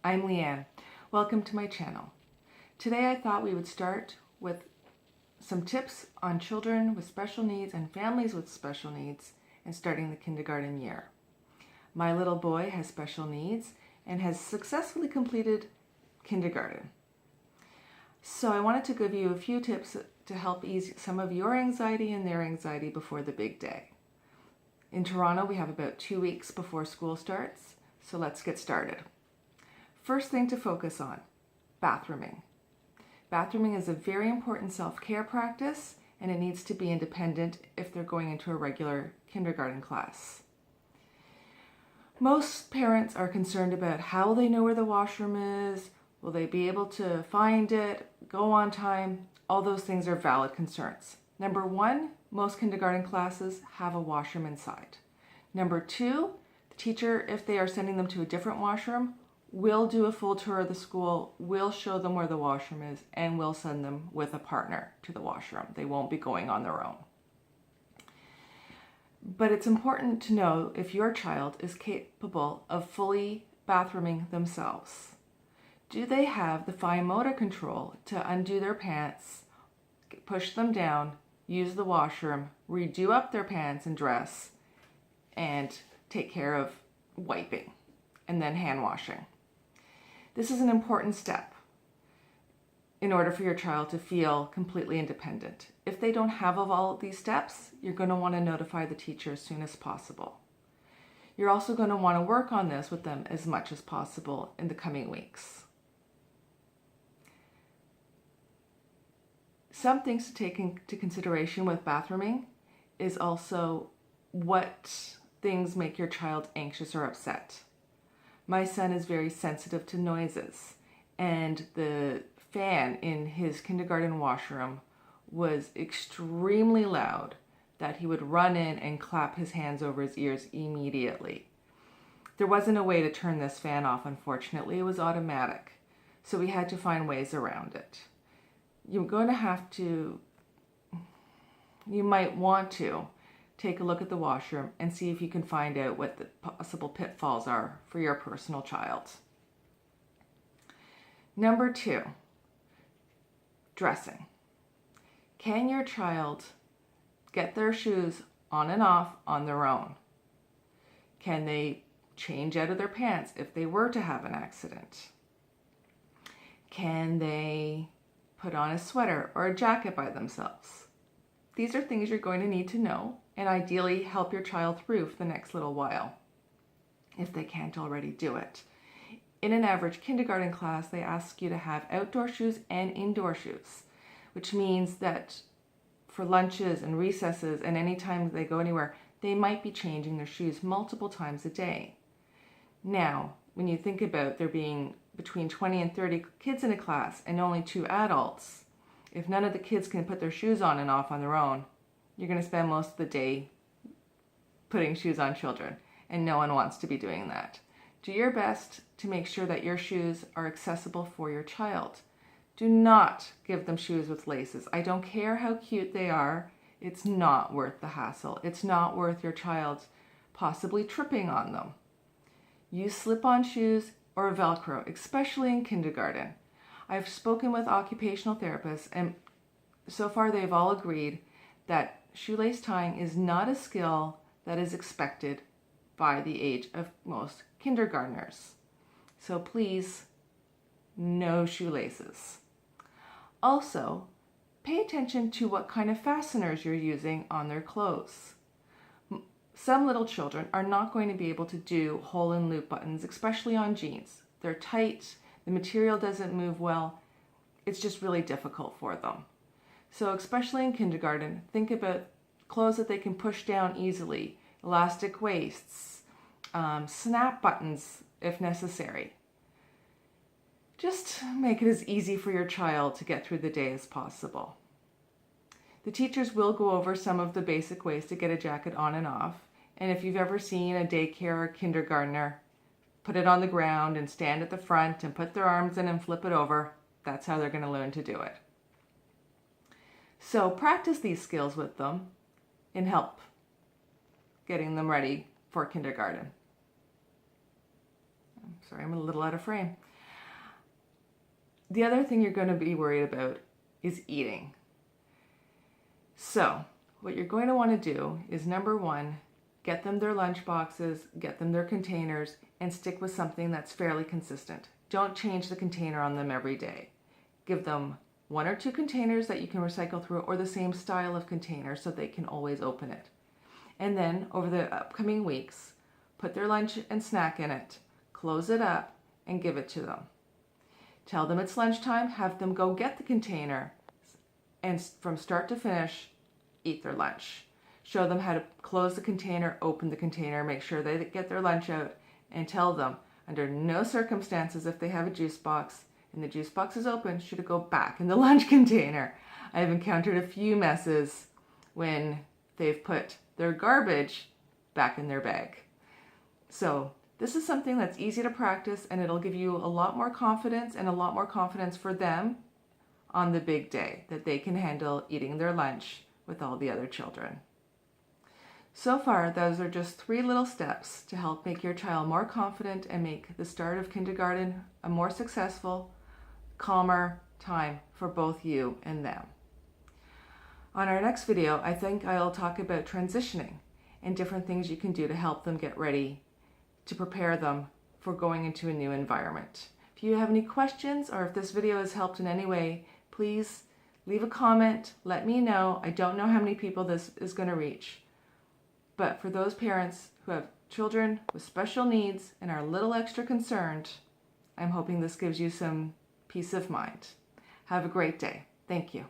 I'm Leanne. Welcome to my channel. Today I thought we would start with some tips on children with special needs and families with special needs and starting the kindergarten year. My little boy has special needs and has successfully completed kindergarten. So I wanted to give you a few tips to help ease some of your anxiety and their anxiety before the big day. In Toronto, we have about 2 weeks before school starts, so let's get started. First thing to focus on, bathrooming. Bathrooming is a very important self-care practice, and it needs to be independent if they're going into a regular kindergarten class. Most parents are concerned about how they know where the washroom is, will they be able to find it, go on time. All those things are valid concerns. Number one, most kindergarten classes have a washroom inside. Number two, the teacher, if they are sending them to a different washroom, will do a full tour of the school, will show them where the washroom is, and will send them with a partner to the washroom. They won't be going on their own. But it's important to know if your child is capable of fully bathrooming themselves. Do they have the fine motor control to undo their pants, push them down, use the washroom, redo up their pants and dress, and take care of wiping and then hand washing? This is an important step in order for your child to feel completely independent. If they don't have all of these steps, you're going to want to notify the teacher as soon as possible. You're also going to want to work on this with them as much as possible in the coming weeks. Some things to take into consideration with bathrooming is also what things make your child anxious or upset. My son is very sensitive to noises, and the fan in his kindergarten washroom was extremely loud that he would run in and clap his hands over his ears immediately. There wasn't a way to turn this fan off, unfortunately. It was automatic, so we had to find ways around it. You might want to take a look at the washroom and see if you can find out what the possible pitfalls are for your personal child. Number two, dressing. Can your child get their shoes on and off on their own? Can they change out of their pants if they were to have an accident? Can they put on a sweater or a jacket by themselves? These are things you're going to need to know and ideally help your child through for the next little while, if they can't already do it. In an average kindergarten class, they ask you to have outdoor shoes and indoor shoes, which means that for lunches and recesses and any time they go anywhere, they might be changing their shoes multiple times a day. Now, when you think about there being between 20 and 30 kids in a class and only 2 adults, if none of the kids can put their shoes on and off on their own, you're going to spend most of the day putting shoes on children, and no one wants to be doing that. Do your best to make sure that your shoes are accessible for your child. Do not give them shoes with laces. I don't care how cute they are. It's not worth the hassle. It's not worth your child possibly tripping on them. Use slip-on shoes or Velcro, especially in kindergarten. I've spoken with occupational therapists, and so far they've all agreed that shoelace tying is not a skill that is expected by the age of most kindergartners. So please, no shoelaces. Also, pay attention to what kind of fasteners you're using on their clothes. Some little children are not going to be able to do hole and loop buttons, especially on jeans. They're tight, the material doesn't move well. It's just really difficult for them. So especially in kindergarten, think about clothes that they can push down easily, elastic waists, snap buttons if necessary. Just make it as easy for your child to get through the day as possible. The teachers will go over some of the basic ways to get a jacket on and off. And if you've ever seen a daycare or kindergartner put it on the ground and stand at the front and put their arms in and flip it over, that's how they're going to learn to do it. So practice these skills with them and help getting them ready for kindergarten. Sorry, I'm a little out of frame. The other thing you're going to be worried about is eating. So what you're going to want to do is, number one, get them their lunch boxes, get them their containers, and stick with something that's fairly consistent. Don't change the container on them every day. Give them 1 or 2 containers that you can recycle through, or the same style of container so they can always open it. And then over the upcoming weeks, put their lunch and snack in it, close it up, and give it to them. Tell them it's lunchtime, have them go get the container, and from start to finish, eat their lunch. Show them how to close the container, open the container, make sure they get their lunch out, and tell them under no circumstances, if they have a juice box and the juice box is open, should it go back in the lunch container. I've encountered a few messes when they've put their garbage back in their bag. So this is something that's easy to practice, and it'll give you a lot more confidence, and a lot more confidence for them on the big day that they can handle eating their lunch with all the other children. So far, those are just 3 little steps to help make your child more confident and make the start of kindergarten a more successful, calmer time for both you and them. On our next video, I think I'll talk about transitioning and different things you can do to help them get ready to prepare them for going into a new environment. If you have any questions, or if this video has helped in any way, please leave a comment, let me know. I don't know how many people this is going to reach. But for those parents who have children with special needs and are a little extra concerned, I'm hoping this gives you some peace of mind. Have a great day. Thank you.